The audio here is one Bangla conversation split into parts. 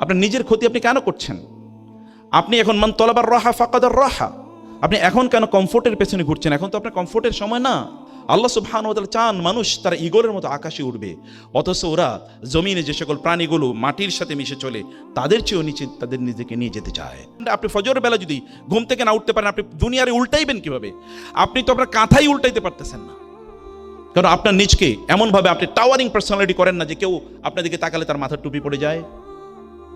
আপনার নিজের ক্ষতি আপনি কেন করছেন? আপনি এখন মান তলাবার রাহা ফাকাদার রাহা, আপনি এখন কেন কমফোর্টের পেছনে ঘুরছেন? এখন তো আপনার কমফোর্টের সময় না। আল্লাহ সুবহানাহু ওয়া তাআলা চান মানুষ তারা ঈগলের মতো আকাশে উঠবে, অথচ ওরা জমিনে যে সকল প্রাণীগুলো মাটির সাথে মিশে চলে তাদের চেয়েও নিচে তাদের নিজেকে নিয়ে যেতে চায়। আপনি ফজরের বেলা যদি ঘুম থেকে না উঠতে পারেন, আপনি দুনিয়ারে উল্টাইবেন কিভাবে? আপনি তো আপনার কাঁথাই উল্টাইতে পারতেছেন না, কারণ আপনার নিজকে এমনভাবে আপনি টাওয়ারিং পার্সোনালিটি করেন না যে কেউ আপনার দিকে তাকালে তার মাথার টুপি পড়ে যায়।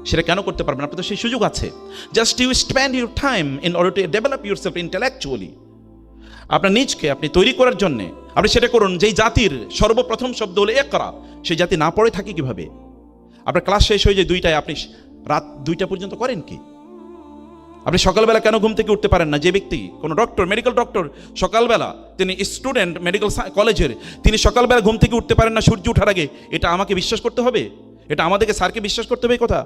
সেটা কেন করতে পারবেন? আপনার তো সেই সুযোগ আছে। Just you spend your time in order to develop yourself intellectually. আপনার নিজকে আপনি তৈরি করার জন্য আপনি সেটা করুন। যেই জাতির সর্বপ্রথম শব্দ হলো ইকরা, সেই জাতি না পড়ে থাকে কিভাবে? আপনার ক্লাস শেষ হয়ে যায় 2টায়, আপনি রাত 2টা পর্যন্ত করেন কি? আপনি সকালবেলা কেন ঘুম থেকে উঠতে পারেন না? যে ব্যক্তি কোনো ডক্টর, মেডিকেল ডক্টর, সকালবেলা তিনি স্টুডেন্ট মেডিকেল কলেজের, তিনি সকালবেলা ঘুম থেকে উঠতে পারেন না সূর্য ওঠার আগে, এটা আমাকে বিশ্বাস করতে হবে? এটা আমাদেরকে স্যারকে বিশ্বাস করতে হবে? কথা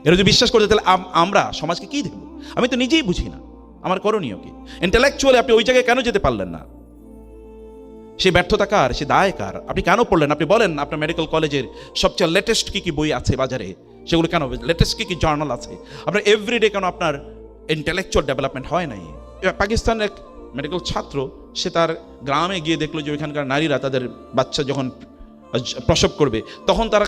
এরা যদি বিশ্বাস করতে, তাহলে আমরা সমাজকে কি দেব? আমি তো নিজেই বুঝি না আমার করণীয় কি। ইন্টেলেকচুয়ালি আপনি ওই জায়গায় কেন যেতে পারলেন না? সে ব্যর্থতা কার? সে দায় কার? আপনি কেন পড়লেন? আপনি বলেন আপনার মেডিকেল কলেজের সবচেয়ে লেটেস্ট কি কি বই আছে বাজারে, সেগুলো কেন? লেটেস্ট কি কি জার্নাল আছে? আপনার এভরিডে কেন আপনার ইন্টেলেকচুয়াল ডেভেলপমেন্ট হয় নাই? পাকিস্তানের এক মেডিকেল ছাত্র, সে তার গ্রামে গিয়ে দেখলো যে ওইখানকার নারীরা তাদের বাচ্চা যখন প্রসব করবে তখন তারা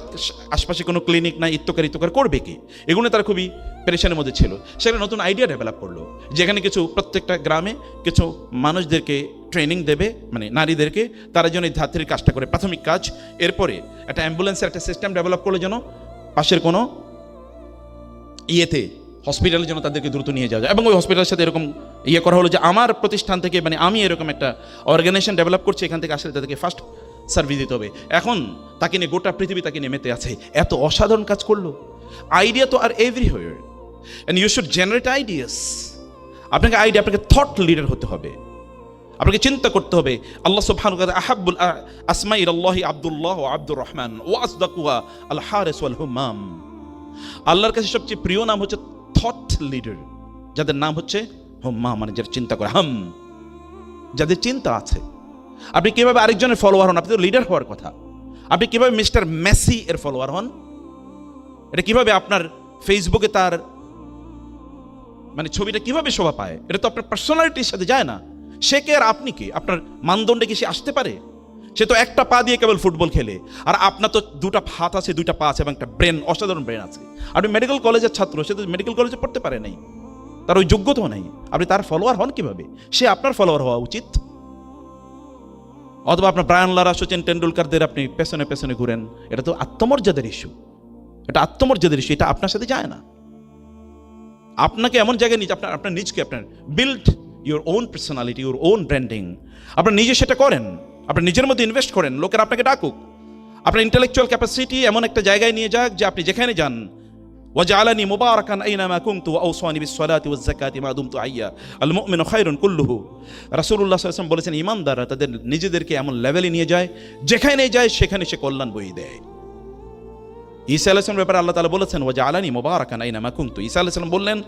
আশপাশে কোনো ক্লিনিক নাই, ইত্তকার করবে কি? এগুলো তারা খুবই পেরেশানের মধ্যে ছিল। সেখানে নতুন আইডিয়া ডেভেলপ করলো, যেখানে কিছু প্রত্যেকটা গ্রামে কিছু মানুষদেরকে ট্রেনিং দেবে, মানে নারীদেরকে, তারা যেন এই ধাত্রীর কাজটা করে, প্রাথমিক কাজ। এরপরে একটা অ্যাম্বুলেন্সের একটা সিস্টেম ডেভেলপ করলো, যেন পাশের কোনো হসপিটালের জন্য তাদেরকে দ্রুত নিয়ে যাওয়া যায়। এবং ওই হসপিটালের সাথে এরকম করা হলো যে আমার প্রতিষ্ঠান থেকে, মানে আমি এরকম একটা অর্গানাইজেশন ডেভেলপ করছি, এখান থেকে আসলে তাদেরকে ফার্স্ট সার্ভিস দিতে হবে। এখন তাকে নিয়ে গোটা পৃথিবী তাকে নিয়ে মেতে আছে। এত অসাধারণ কাজ করলো। আইডিয়া তো আর everywhere, and you should generate ideas. আপনাকে থট লিডার হতে হবে, আপনাকে চিন্তা করতে হবে। আল্লাহ সুবহানাহু ওয়া তাআলা আহাব্বুল আসমাই ইলাল্লাহি আব্দুল্লাহ ওয়া আব্দুর রহমান ওয়া আসদাকুহা আল হারিস ওয়াল হুমাম। আল্লাহর কাছে সবচেয়ে প্রিয় নাম হচ্ছে থট লিডার, যাদের নাম হচ্ছে হুম্মাম, মানে যারা চিন্তা করে, যাদের চিন্তা আছে। আপনি কিভাবে আরেকজনের ফলোয়ার হন? আপনি তো লিডার হওয়ার কথা। আপনি কিভাবে মিস্টার মেসি এর ফলোয়ার হন? এটা কিভাবে আপনার ফেসবুকে তার মানে ছবিটা কিভাবে শোভা পায়? এটা তো আপনার পার্সোনালিটির সাথে যায় না। সে কে আর আপনি কে? আপনার মানদণ্ডে কি সে আসতে পারে? সে তো একটা পা দিয়ে কেবল ফুটবল খেলে, আর আপনার তো 2টা হাত আছে, 2টা পা আছে এবং একটা ব্রেন, অসাধারণ ব্রেন আছে। আপনি মেডিকেল কলেজের ছাত্র, সে তো মেডিকেল কলেজে পড়তে পারে নাই, তার ওই যোগ্যতাও নাই। আপনি তার ফলোয়ার হন কিভাবে? সে আপনার ফলোয়ার হওয়া উচিত। অথবা আপনার ব্রায়ান লারা, সচিন টেন্ডুলকারদের আপনি পেছনে পেছনে ঘুরেন। এটা তো আত্মমর্যাদার ইস্যু, এটা আত্মমর্যাদার ইস্যু, এটা আপনার সাথে যায় না। আপনাকে এমন জায়গায় নিয়ে আপনার নিজকে আপনার build your own personality, your own branding. আপনার নিজে সেটা করেন, আপনার নিজের মধ্যে ইনভেস্ট করেন, লোকের আপনাকে ডাকুক। আপনার ইন্টেলেকচুয়াল ক্যাপাসিটি এমন একটা জায়গায় নিয়ে যাক যে আপনি যেখানে যান, ওয়াজআলানি মুবারাকান আইনামা কুনতু ওয়া আওসানি বিস-সালাতি ওয়াজ-যাকাতি মা দুমতু হাইয়া আল মুমিনু খায়রুন কুল্লুহু। রাসূলুল্লাহ সাল্লাল্লাহু আলাইহি ওয়াসাল্লাম বলেছেন, ঈমানদাররা তাদের নিজেদেরকে এমন লেভেলে নিয়ে যায় যেখানে যায় সেখানে সে কল্যাণ বয়ে দেয়। ঈসা আলাইহিস সালামের ব্যাপারে আল্লাহ তাআলা বলেছেন, ওয়াজআলানি মুবারাকান আইনামা কুনতু। ঈসা আলাইহিস সালাম বললেন,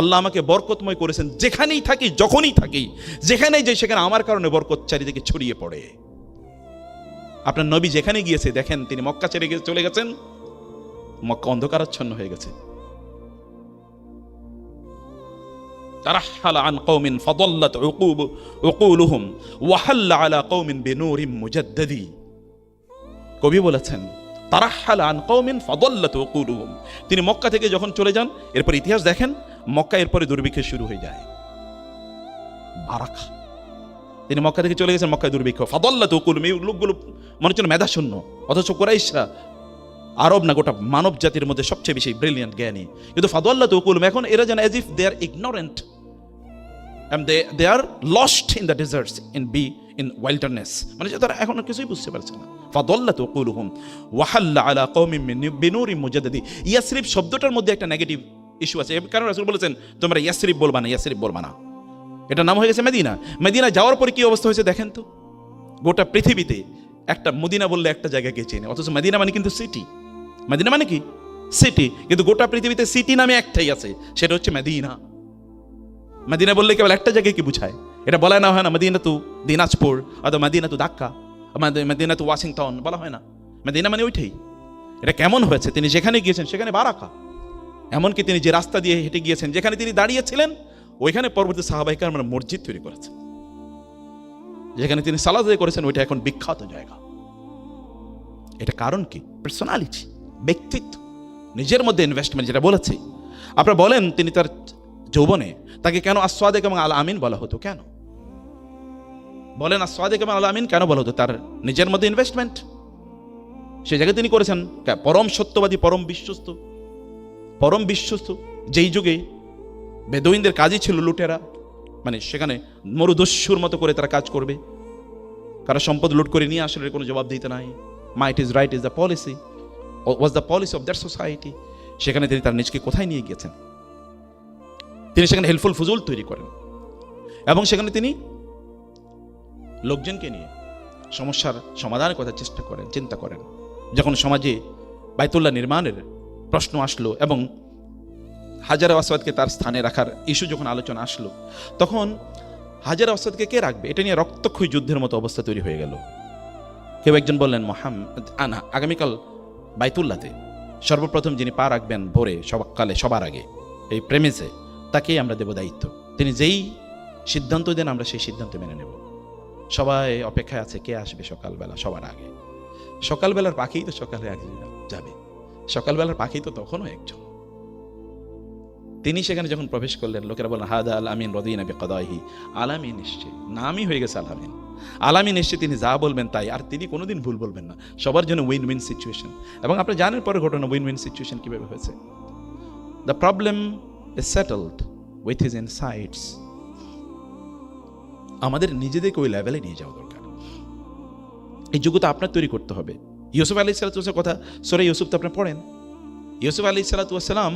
আল্লাহ আমাকে বরকতময় করেছেন, যেখানেই থাকি, যখনই থাকি, যেখানেই যাই সেখানে আমার কারণে বরকত চারিদিকে ছড়িয়ে পড়ে। আপনার নবী যেখানে গিয়েছে দেখেন, তিনি মক্কা ছেড়ে চলে গেছেন, মক্কা অন্ধকারাচ্ছন্ন হয়ে গেছে। তারাহালা আন কওমিন ফাদাল্লাত উকুলুহুম ওয়া হাল্লা আলা কওমিন বিনূরিন মুজাদ্দাদি। কবি বলেছেন, তারাহালা আন কওমিন ফাদাল্লাত উকুলুহুম। তিনি মক্কা থেকে যখন চলে যান, এরপর ইতিহাস দেখেন, মক্কা এরপরে দুর্ভিক্ষ শুরু হয়ে যায়। বারাকা, তিনি মক্কা থেকে চলে গেছেন, মক্কায় দুর্ভিক্ষ। ফাদাল্লাত উকুলুহুম, এই লোকগুলো মনে হচ্ছে মেধাশূন্য, অথচ কুরাইশরা আরব না, গোটা মানব জাতির মধ্যে সবচেয়ে বেশি ব্রিলিয়ান্ট জ্ঞানী। কিন্তু ফাদাল্লাত উকুলুহুম, এখন এরা যেন as if they are ignorant and they are lost in the deserts in wilderness, মানে তারা এখন কিছুই বুঝতে পারছে না। ফাদাল্লাত উকুলুহুম ওয়া হাল্লা আলা কওমিন বিনুরিন মুজাদ্দাদি। ইয়াসরিব শব্দটার মধ্যে একটা নেগেটিভ ইস্যু আছে, কারণ রাসূল বলেছেন তোমরা ইয়াসরিব বলবা না, ইয়াসরিব বলবা না। এটা নাম হয়ে গেছে মদিনা। মদিনা যাওয়ার পরে কি অবস্থা হয়েছে দেখেন তো। গোটা পৃথিবীতে একটা মদিনা বললে একটা জায়গাকে চেনে, অথচ মদিনা মানে কিন্তু সিটি। মদিনা মানে কি? সিটি। কিন্তু গোটা পৃথিবীতে সিটি নামে একটাই আছে, সেটা হচ্ছে মদিনা। মদিনা বললে কেবল একটা জায়গায় কি বুঝায়? এটা বলা না হয় না মদিনা তু দিনাজপুর অথবা মদিনা তু ঢাকা, মদিনা তু ওয়াশিংটন বলা হয় না। মদিনা মানে ওইটাই। এটা কেমন হয়েছে? তিনি যেখানে গিয়েছেন সেখানে বারাকা। এমনকি তিনি যে রাস্তা দিয়ে হেঁটে গিয়েছেন, যেখানে তিনি দাঁড়িয়েছিলেন, ওইখানে পরবর্তী সাহাবায়ে কেরাম মসজিদ তৈরি করেছেন। যেখানে তিনি সালাত আদায় করেছেন ওইটা এখন বিখ্যাত জায়গা। এটা কারণ কি? পার্সোনালিটি, ব্যক্তিত্ব, নিজের মধ্যে ইনভেস্টমেন্ট, যেটা বলেছি। আপনারা বলেন তিনি তার যৌবনে তাকে কেন আস-সাদিক এবং আল আমিন বলা হতো? কেন বলেন আস-সাদিক এবং আল আমিন কেন বলা হতো? তার নিজের মধ্যে ইনভেস্টমেন্ট সে জায়গায় তিনি করেছেন। পরম সত্যবাদী, পরম বিশ্বস্ত। যেই যুগে বেদুইনদের কাজই ছিল লুটেরা, মানে সেখানে মরুদস্যুর মতো করে তারা কাজ করবে, কারো সম্পদ লুট করে নিয়ে আসলে কোনো জবাব দিতে নাই। Might is right is the policy, was the policy of that society. সেখানে তিনি তার নিজকে কোথায় নিয়ে গিয়েছেন? তিনি সেখানে হেল্পফুল ফুজুল তৈরি করেন এবং সেখানে তিনি লোকজনকে নিয়ে সমস্যার সমাধানের কথা চেষ্টা করেন, চিন্তা করেন। যখন সমাজে বাইতুল্লাহ নির্মাণের প্রশ্ন আসলো এবং হাজারে আসওয়াদকে তার স্থানে রাখার ইস্যু যখন আলোচনা আসলো, তখন হাজারে আসওয়াদকে কে রাখবে এটা নিয়ে রক্তক্ষয়ী যুদ্ধের মতো অবস্থা তৈরি হয়ে গেল। কেউ একজন বললেন, মোহাম্মদ আগামীকাল বাইতুল্লাহতে সর্বপ্রথম যিনি পা রাখবেন ভোরে সকালে সবার আগে এই প্রেমিসে, তাকেই আমরা দেব দায়িত্ব। তিনি যেই সিদ্ধান্ত দেন আমরা সেই সিদ্ধান্ত মেনে নেব। সবাই অপেক্ষায় আছে কে আসবে সকালবেলা সবার আগে। সকালবেলার পাখি তো সকালে আগে যাবে, সকালবেলার পাখি তো তখনও একজন। তিনি সেখানে যখন প্রবেশ করলেন, লোকেরা বললেন হাদা আল আমিন রদিনা বিকদাহি, আলামিন এসছে, নামই হয়ে গেছে আলামিন। আলামিন এসছে, তিনি যা বলবেন তাই, আর তিনি কোনোদিন ভুল বলবেন না। সবার জন্য উইন উইন সিচুয়েশন। এবং আপনি জানেন পরে ঘটনা উইন উইন সিচুয়েশন কিভাবে হয়েছে। The problem is settled with his insights. আমাদের নিজেদেরকে ওই লেভেলে নিয়ে যাওয়া দরকার। এই যোগ্যতা আপনার তৈরি করতে হবে। ইউসুফ আলাইহিস সালামের কথা সূরা ইউসুফ তো আপনি পড়েন। ইউসুফ আলাইহিস সালাম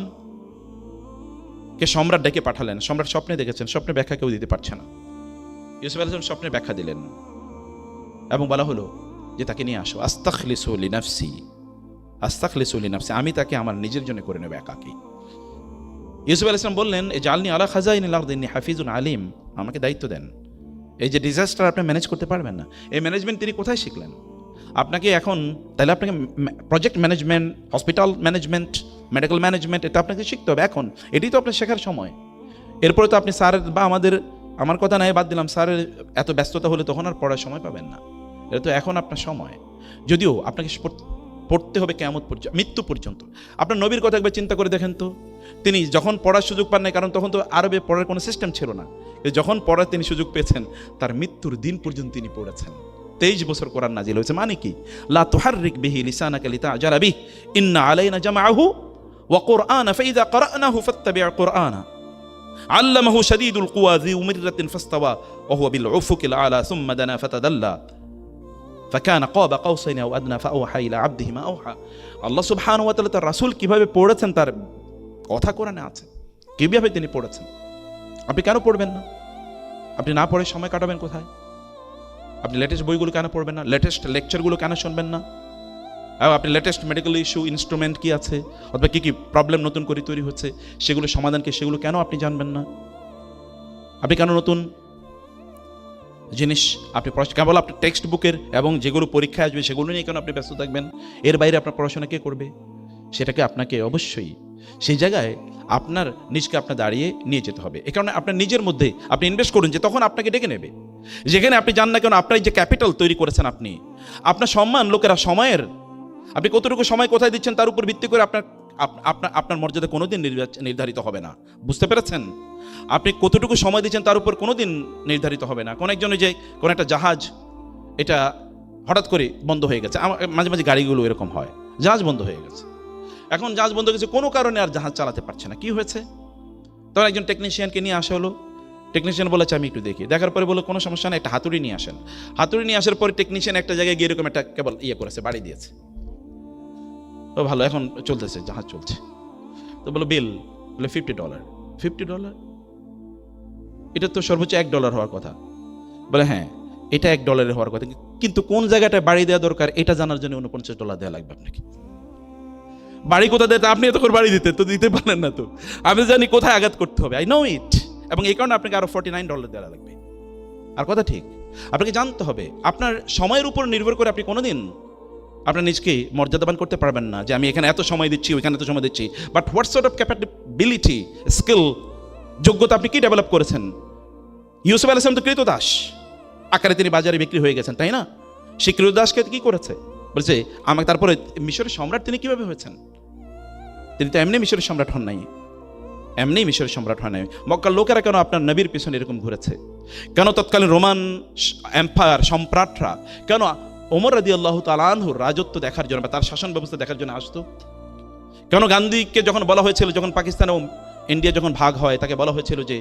কে সম্রাট ডেকে পাঠালেন। সম্রাট স্বপ্নে দেখেছেন, স্বপ্নে ব্যাখ্যা কেউ দিতে পারছে না। ইউসুফ আলাইহিস সালাম স্বপ্নে ব্যাখ্যা দিলেন এবং বলা হলো যে তাকে নিয়ে আসো। আস্তাখলিসু লিনাফসি, আস্তাখলিসু লিনাফসি, আমি তাকে আমার নিজের জন্য করে নেব একাকী। ইউসুফ আলাইহিস সালাম বললেন, জালনি আলা খাজাইনিল আরদি ইন্নী হাফিজুন আলিম, আমাকে দায়িত্ব দেন। এই যে ডিজাস্টার আপনি ম্যানেজ করতে পারবেন না, এই ম্যানেজমেন্ট তিনি কোথায় শিখলেন? আপনাকে এখন তাহলে আপনাকে project management, hospital management, medical management, এটা আপনাকে শিখতে হবে এখন। এটাই তো আপনার শেখার সময়। এরপরে তো আপনি স্যারের বা আমার কথা নাই বাদ দিলাম, স্যারের এত ব্যস্ততা হলে তখন আর পড়ার সময় পাবেন না। এটা তো এখন আপনার সময়। যদিও আপনাকে পড়তে হবে কিয়ামত পর্যন্ত, মৃত্যু পর্যন্ত। আপনার নবীর কথা একবার চিন্তা করে দেখেন তো, তিনি যখন পড়ার সুযোগ পান নাই, কারণ তখন তো আরবে পড়ার কোনো সিস্টেম ছিল না। যখন পড়ার তিনি সুযোগ পেয়েছেন, তার মৃত্যুর দিন পর্যন্ত তিনি পড়েছেন। 23 বছর কোরআন নাজিল হয়েছে। মানে কি? লা তুহাররিক বিহি লিসানাকা লিতা'জালা বিহি ইন্না আলাইনা জামআহু ওয়া কুরআনা ফাইযা ক্বরা'নাহু ফাত্তাবি' কুরআনা আল্লামাহু শাদীদুল কুওয়া যু মিররাতিন ফাস্তাওয়া ওয়া হুয়া বিল উফুকিল আলা সুম্মা দানা ফাতাদাল্লা ফাকানা ক্বাবা কাওসাইনি আও আদনা ফাআওহা ইলা আবদিহি মা আওহা। আল্লাহ সুবহানাহু ওয়া তাআলা তার রাসূল কিভাবে পড়েছেন তার কথা কোরআনে আছে, কিভাবে তিনি পড়েছেন। আপনি কেন পড়বেন না? আপনি না পড়ে সময় কাটাবেন কোথায়? আপনি লেটেস্ট বইগুলো কেন পড়বেন না? লেটেস্ট লেকচারগুলো কেন শুনবেন না? আপনি লেটেস্ট মেডিকেল ইস্যু, ইনস্ট্রুমেন্ট কি আছে, অথবা কী কী প্রবলেম নতুন করে তৈরি হচ্ছে, সেগুলো সমাধান কি, সেগুলো কেন আপনি জানবেন না? আপনি কেন নতুন জিনিস আপনি কেবল আপনি টেক্সট বুকের এবং যেগুলো পরীক্ষায় আসবে সেগুলো নিয়ে কেন আপনি ব্যস্ত থাকবেন? এর বাইরে আপনার পড়াশোনা কে করবে? সেটাকে আপনাকে অবশ্যই সেই জায়গায় আপনার নিজকে আপনার দাঁড়িয়ে নিয়ে যেতে হবে। এ কারণে আপনার নিজের মধ্যে আপনি ইনভেস্ট করুন, যে তখন আপনাকে ডেকে নেবে। যেখানে আপনি জান না কেন, আপনার যে ক্যাপিটাল তৈরি করেছেন আপনি, আপনার সম্মান লোকেরা সময়ের, আপনি কতটুকু সময় কোথায় দিচ্ছেন তার উপর ভিত্তি করে আপনার মর্যাদা কোনোদিন নির্ধারিত হবে না। বুঝতে পেরেছেন? আপনি কতটুকু সময় দিচ্ছেন তার উপর কোনোদিন নির্ধারিত হবে না। কোন একজনে যে কোন একটা জাহাজ এটা হঠাৎ করে বন্ধ হয়ে গেছে, মাঝে মাঝে গাড়িগুলো এরকম হয়, জাহাজ বন্ধ হয়ে গেছে। এখন জাহাজ বন্ধ হয়ে গেছে, কোনো কারণে আর জাহাজ চালাতে পারছে না। কি হয়েছে? তখন একজন টেকনিশিয়ানকে নিয়ে আসা হলো। টেকনিশিয়ান বলেছে আমি একটু দেখি। দেখার পরে বললো কোনো সমস্যা নেই, একটা হাতুড়ি নিয়ে আসেন। হাতুড়ি নিয়ে আসার পরে টেকনিশিয়ান একটা জায়গায় গিয়ে এরকম একটা কেবল করেছে, বাড়ি দিয়েছে। তো ভালো, এখন চলতেছে, জাহাজ চলছে। তো বলো বিল, বলে $50। $50? এটা তো সর্বোচ্চ $1 হওয়ার কথা। বলে হ্যাঁ, এটা $1 হওয়ার কথা, কিন্তু কোন জায়গাটায় বাড়ি দেওয়া দরকার এটা জানার জন্য $49 দেওয়া লাগবে আপনাকে। বাড়ি কোথায় দিতে? আপনি এত করে বাড়ি দিতে পারেন না তো। আমি জানি কোথায় আঘাত করতে হবে, আই নো ইট। এবং এই কারণে আপনাকে আরো $49 দেওয়া লাগবে। আর কথা ঠিক, আপনাকে জানতে হবে আপনার সময়ের উপর নির্ভর করে আপনি কোনোদিন আপনার নিজকে মর্যাদাবান করতে পারবেন না যে আমি এখানে এত সময় দিচ্ছি, ওইখানে এত সময় দিচ্ছি। But what sort of capability, skill, যোগ্যতা আপনি কি ডেভেলপ করেছেন? ইউসুফ আলাইহিস সালাম তো ক্রীতদাস আকারে তিনি বাজারে বিক্রি হয়ে গেছেন, তাই না? সেই ক্রীতদাসকে কি করেছে? বলছে আমাকে। তারপরে মিশরের সম্রাট তিনি কিভাবে হয়েছেন? তিনি তো এমনি মিশরের সম্রাট হন নাই, এমনি মিশরের সম্রাট হয় নাই। মক্কার লোকেরা কেন আপনার নবীর পিছনে এরকম ঘুরেছে? কেন তৎকালীন রোমান এম্পায়ার সম্রাটরা কেন ওমর রাদিয়াল্লাহু তাআলা আনহুর রাজত্ব দেখার জন্য বা তার শাসন ব্যবস্থা দেখার জন্য আসতো? কেন গান্ধীকে যখন বলা হয়েছিল, যখন পাকিস্তান ও ইন্ডিয়া যখন ভাগ হয়, তাকে বলা হয়েছিল যে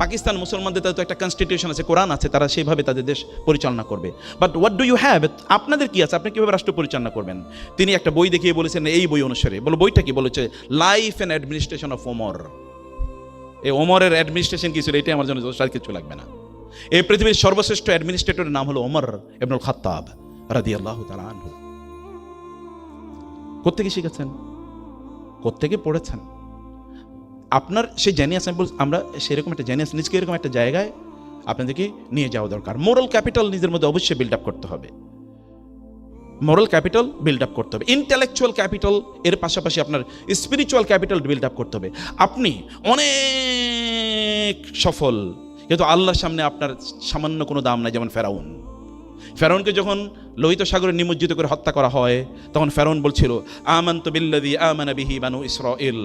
পাকিস্তান মুসলমানদের তো একটা কনস্টিটিউশন আছে, কোরআন আছে, তারা সেইভাবে তাদের দেশ পরিচালনা করবে। But what do you have? আপনাদের কি আছে? আপনি কীভাবে রাষ্ট্র পরিচালনা করবেন? তিনি একটা বই দেখিয়ে বলেছেন, এই বই অনুসারে। বলো বইটা কি? বলেছে life and administration of Omar. এই ওমরের অ্যাডমিনিস্ট্রেশন কি ছিল? এটাই আমার জন্য আর কিছু লাগবে না। এই পৃথিবীর সর্বশ্রেষ্ঠ অ্যাডমিনিস্ট্রেটরের নাম হলো ওমর ইবনুল খাত্তাব রাদিয়াল্লাহু তাআলা আনহু। কোত্থেকে শিখেছেন? কোত্থেকে পড়েছেন? আপনার সেই জ্ঞানিয়াস, আমরা সেরকম একটা জ্ঞানিয়াস নিজকে এরকম একটা জায়গায় আপনাদেরকে নিয়ে যাওয়া দরকার। মোরাল ক্যাপিটাল নিজের মধ্যে অবশ্যই বিল্ড আপ করতে হবে। মোরাল ক্যাপিটাল বিল্ড আপ করতে হবে, ইন্টেলেকচুয়াল ক্যাপিটাল এর পাশাপাশি আপনার স্পিরিচুয়াল ক্যাপিটাল বিল্ড আপ করতে হবে। আপনি অনেক সফল, কিন্তু আল্লাহর সামনে আপনার সামান্য কোনো দাম নাই। যেমন ফেরাউনকে যখন লোহিত সাগরে নিমজ্জিত করে হত্যা করা হয়, তখন ফেরাউন বলছিল আমানতু বিল্লাযী আমানা বিহি বানু ইসরাঈল।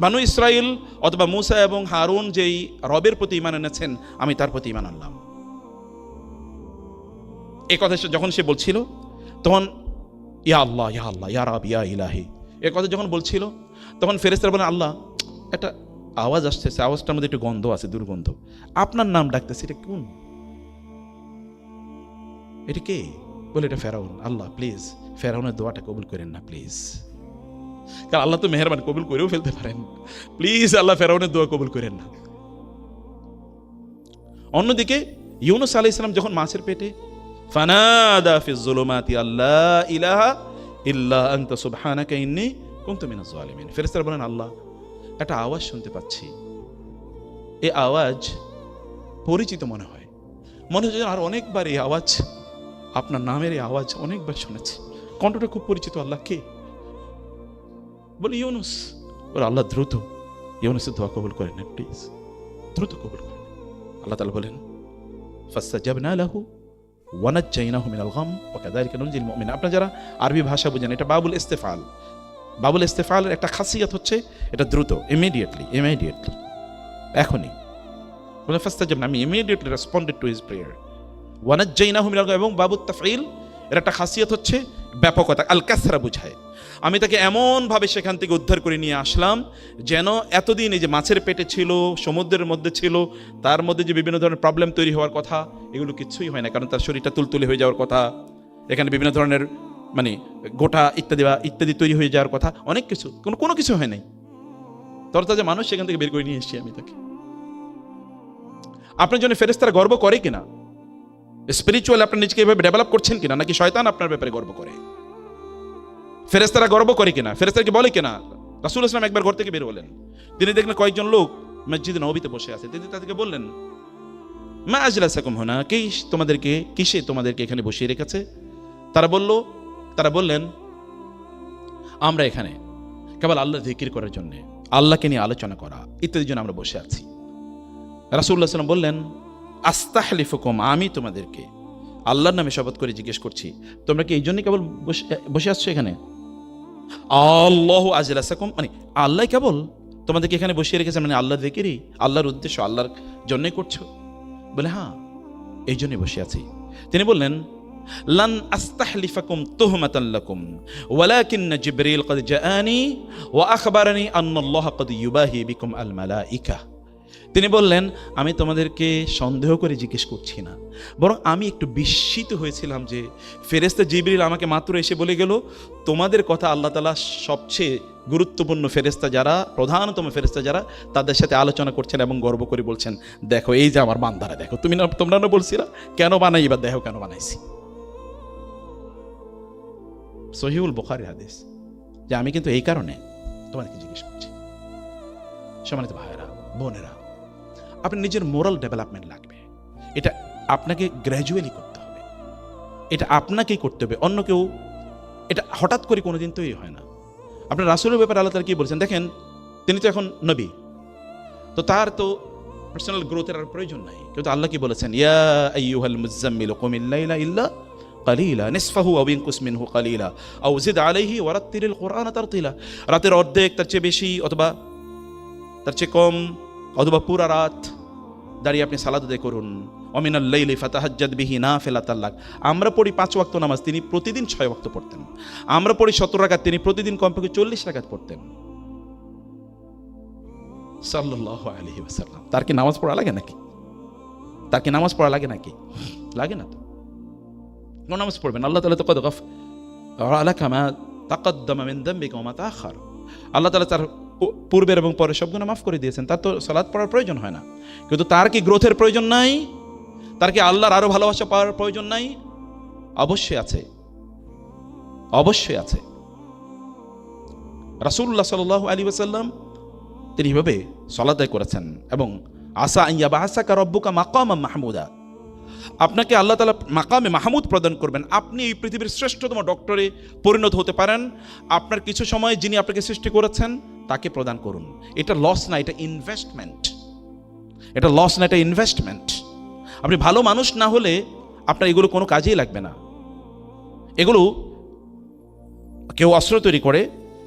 বানু ইসরাঈল অথবা মূসা এবং হারুন যেই রবের প্রতি ঈমান এনেছেন, আমি তার প্রতি ঈমান আনলাম। এই কথা যখন সে বলছিল, তখন ইয়া আল্লাহ ইয়া আল্লাহ ইয়া রাব ইয়া ইলাহি এ কথা যখন বলছিল, তখন ফেরেশতারা বলেন আল্লাহ একটা আওয়াজ আসতেছে, আওয়াজটার মধ্যে একটু গন্ধ আছে, দুর্গন্ধ। আপনার নাম ডাকতেছে, এটা কোন? এটা কে? বলে এটা ফেরাউন। আল্লাহ প্লিজ ফেরাউনের দোয়াটা কবুল করেন না প্লিজ, কারণ আল্লাহ তো মেহেরবান, কবুল করেও ফেলতে পারেন। প্লিজ আল্লাহ ফেরাউনের দোয়া কবুল করেন না। অন্যদিকে ইউনুস আলাইহিস সালাম যখন মাছের পেটে, ফানাদা ফিজ যুলুমাতি আল্লা ইলাহা ইল্লা আনতা সুবহানাকা ইন্নী কুনতু মিনাজ জালিমিন। ফেরেশতারা বলেন আল্লাহ একটা আওয়াজ শুনতে পাচ্ছি, এই আওয়াজ পরিচিত মনে হয়, মনে হচ্ছে আর অনেকবার এই আওয়াজ, আপনার নামের এই আওয়াজ অনেকবার শুনেছি, কণ্ঠটা খুব পরিচিত। আল্লাহ কে? বলে ইউনুস। বলে আল্লাহ দ্রুত ইউনুসের দোয়া কবুল করেন না প্লিজ, দ্রুত কবুল করেন। আল্লাহ তাআলা বলেন ফাসতাজাবনা লাহু ওয়া নাজ্জাইনাহু মিনাল গাম ওয়া কাযালিকা নুনজিল মুমিনিন। আপনারা যারা আরবি ভাষা বুঝেন, এটা বাবুল ইস্তেফাল। বাবুল ইস্তেফালের একটা খাসিয়াত হচ্ছে এটা দ্রুত, ইমিডিয়েটলি, এখনই। বলে ফাসতাজাবনা, আমি immediately responded to his prayer. ওয়া নাজ্জাইনাহু মিনাল গাম, এবং বাবুত তাফঈল এর একটা খাসিয়াত হচ্ছে ব্যাপকতা, আল কাসরা বুঝায়। আমি তাকে এমনভাবে সেখান থেকে উদ্ধার করে নিয়ে আসলাম যেন এতদিন এই যে মাছের পেটে ছিল, সমুদ্রের মধ্যে ছিল, তার মধ্যে যে বিভিন্ন ধরনের প্রবলেম তৈরি হওয়ার কথা, এগুলো কিছুই হয় না, কারণ তার শরীরটা তুলতুলে হয়ে যাওয়ার কথা, এখানে বিভিন্ন ধরনের মানে গোটা ইত্যাদি তৈরি হয়ে যাওয়ার কথা, অনেক কিছু, কোনো কিছু হয় নাই। তরতাজা মানুষ সেখান থেকে বের করে নিয়ে এসেছি আমি তাকে। আপনার জন্য ফেরেশতারা গর্ব করে কিনা? স্পিরিচুয়াল আপনার নিজেকে এভাবে ডেভেলপ করছেন কিনা, নাকি শয়তান আপনার ব্যাপারে গর্ব করে? ফেরেশতারা গর্ব করে কিনা? ফেরেশতাকে বলে কিনা? রাসূল ইসলাম একবার ঘর থেকে বের হলেন, তিনি দেখলেন কয়েকজন লোক মসজিদে নববীতে বসে আছে। তিনি তাদেরকে বললেন মা আজলাসাকুম হুনা, কিসে তোমাদেরকে এখানে বসিয়ে রেখেছে? তারা বললেন আমরা এখানে কেবল আল্লাহ জিকির করার জন্য, আল্লাহকে নিয়ে আলোচনা করা ইত্যাদির জন্য আমরা বসে আছি। রাসূলুল্লাহ সাল্লাল্লাহু আলাইহি ওয়াসাল্লাম বললেন আস্তাহলিফুকুম, আমি তোমাদেরকে আল্লাহর নামে শপথ করে জিজ্ঞেস করছি, তোমরা কি এই জন্য কেবল বসে আসছো এখানে? আল্লাহু আজলাসাকুম, মানে আল্লাহ কেবল তোমাদেরকে এখানে বসিয়ে রেখেছে, মানে আল্লাহর জিকিরই, আল্লাহর উদ্দেশ্য, আল্লাহর জন্যই করছো? বলে হ্যাঁ, এই জন্যই বসে আছি। তিনি বললেন লান আস্তাহলিফাকুম তুহমাতান লাকুম ওয়ালাকিন্না জিবরিল ক্বাদ জাআনি ওয়া আখবারানি আন্নাল্লাহা ক্বাদ ইউবাহি বিকুম আল মালাইকা। তিনি বললেন আমি তোমাদেরকে সন্দেহ করে জিজ্ঞেস করছি না, বরং আমি একটু বিস্মিত হয়েছিলাম যে ফেরেশতা জিবরিল আমাকে মাত্র এসে বলে গেল তোমাদের কথা আল্লাহ তাআলা সবচেয়ে গুরুত্বপূর্ণ ফেরেশতা যারা, প্রধানতম ফেরেশতা যারা, তাদের সাথে আলোচনা করছেন এবং গর্ব করে বলছেন দেখো এই যে আমার বান্দারা, দেখো তোমরা না বলছিলা কেন বানাই, এবার দেখো কেন বানাইছি। সহিহুল বুখারী হাদিস, যে আমি কিন্তু এই কারণে তোমাদেরকে জিজ্ঞেস করছি। সম্মানিত ভাইয়েরা, বোনেরা, আপনার নিজের মোরাল ডেভেলপমেন্ট লাগবে। এটা আপনাকে গ্র্যাজুয়ালি করতে হবে, এটা আপনাকেই করতে হবে, অন্য কেউ এটা হঠাৎ করে কোনোদিন তৈরি হয় না। আপনার রাসূলের ব্যাপারে আল্লাহ তাআলা কি বলছেন দেখেন, তিনি তো এখন নবী, তো তার তো পার্সোনাল গ্রোথের আর প্রয়োজন নাই। কিন্তু আল্লাহ কি বলেছেন, ইয়া আইয়ুহাল মুযাম্মিলু কুমিল লাইলা ইল্লা কালিলা নিসফাহু আও ইনকুস মিনহু কালিলা আও জিদ আলাইহি ওয়ারাত্তিলিল কুরআনা তারতিলা। রাতের অর্ধেক, তার চেয়ে বেশি অথবা তার চেয়ে কম, অথবা পুরা রাত দাঁড়িয়ে আপনি সালাত আদায় করুন। ওমিনাল লাইলি ফাতাহাজ্জাদ বিহি নাফিলাতাল লাক। আমরা পড়ি 5 ওয়াক্ত নামাজ, তিনি প্রতিদিন 6 ওয়াক্ত পড়তেন। আমরা পড়ি 17 রাকাত, তিনি প্রতিদিন কমপক্ষে 40 রাকাত পড়তেন সাল্লাল্লাহু আলাইহি ওয়াসাল্লাম। তার কি নামাজ পড়া লাগে নাকি? তার কি নামাজ পড়া লাগে নাকি? লাগে না তো। কোন নামাজ পড়বেন? আল্লাহ তাআলা তো কদ গফারা লাকা মা তাকদ্দামা মিন যামবিকা ওয়া মা তাআখার। আল্লাহ তাআলা তার পূর্বের এবং পরের সব গুনাহ মাফ করে দিয়েছেন, তার তো সালাত পড়ার প্রয়োজন হয় না। কিন্তু তার কি গ্রোথের প্রয়োজন নাই? তার কি আল্লাহর আরো ভালোবাসা পাওয়ার প্রয়োজন নাই? অবশ্যই আছে, অবশ্যই আছে। রাসূলুল্লাহ সাল্লাল্লাহু আলাইহি ওয়াসাল্লাম তিনি এভাবে সালাত আদায় করেছেন। এবং আসা আইয়া বাহাসাকা রব্বুকা মাকামাম মাহমুদা, আপনাকে আল্লাহ তাআলা মাকামে মাহমুদ প্রদান করবেন। আপনি এই পৃথিবীর শ্রেষ্ঠতম ডক্টরে পরিণত হতে পারেন। আপনার কিছু সময় যিনি আপনাকে সৃষ্টি করেছেন তাকে প্রদান করুন। এটা লস না, এটা ইনভেস্টমেন্ট। এটা লস না, এটা ইনভেস্টমেন্ট। আপনি ভালো মানুষ না হলে আপনার এগুলো কোনো কাজেই লাগবে না। এগুলো কেউ অস্ত্র তৈরি করে,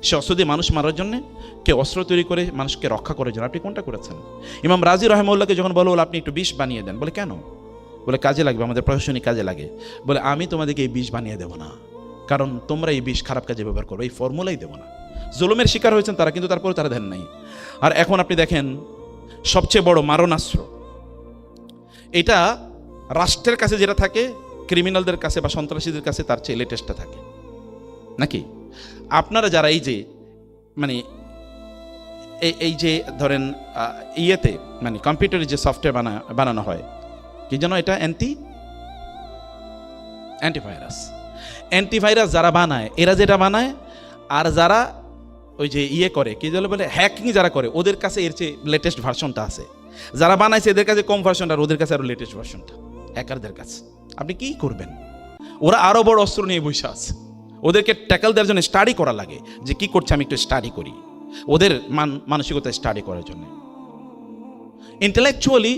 সে অস্ত্র দিয়ে মানুষ মারার জন্যে, কেউ অস্ত্র তৈরি করে মানুষকে রক্ষা করার জন্য। আপনি কোনটা করেছেন? ইমাম রাজি রাহিমাহুল্লাহকে যখন বলো আপনি একটু বিষ বানিয়ে দেন, বলে কেন? বলে কাজে লাগবে, আমাদের প্রশাসনিক কাজে লাগে। বলে আমি তোমাদেরকে এই বিষ বানিয়ে দেবো না, কারণ তোমরা এই বিষ খারাপ কাজে ব্যবহার করো, এই ফর্মুলাই দেবো না। জুলুমের শিকার হয়েছেন তারা, কিন্তু তারপরে তারা দেন নাই। আর এখন আপনি দেখেন সবচেয়ে বড় মারণাস্ত্র, এটা রাষ্ট্রের কাছে যেটা থাকে, ক্রিমিনালদের কাছে বা সন্ত্রাসীদের কাছে তার চেয়ে লেটেস্টটা থাকে নাকি? আপনারা যারা এই যে মানে এই যে ধরেন ইয়েতে মানে কম্পিউটারে যে সফটওয়্যার বানানো হয়, কি যেন এটা অ্যান্টিভাইরাস যারা বানায়, এরা যেটা বানায়, আর যারা ওই যে ইয়ে করে কি যেন বলে হ্যাকিং যারা করে, ওদের কাছে এর চেয়ে লেটেস্ট ভার্সনটা আছে। যারা বানাইছে এদের কাছে কম ভার্সনটা, আর ওদের কাছে আরো লেটেস্ট ভার্সনটা হ্যাকারদের কাছে। আপনি কি করবেন? ওরা আরো বড় অস্ত্র নিয়ে বসে আছে। ওদেরকে ট্যাকল দেওয়ার জন্য স্টাডি করা লাগে, যে কি করছে আমি একটু স্টাডি করি, ওদের মানসিকতা স্টাডি করার জন্য। ইন্টেলেকচুয়ালি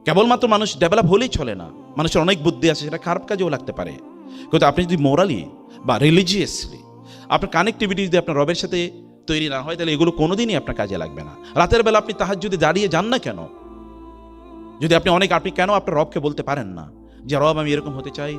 কেবলমাত্র মানুষ ডেভেলপ হলেই চলে না, মানুষের অনেক বুদ্ধি আছে, সেটা খারাপ কাজেও লাগতে পারে। কিন্তু আপনি যদি মোরালি বা রিলিজিয়াসলি আপনার কানেক্টিভিটি যদি আপনার রবের সাথে তৈরি না হয়, তাহলে এগুলো কোনোদিনই আপনার কাজে লাগবে না। রাতের বেলা আপনি তাহাজ্জুদে দাঁড়িয়ে যান না কেন? যদি আপনি কেন আপনার রবকে বলতে পারেন না যে রব আমি এরকম হতে চাই,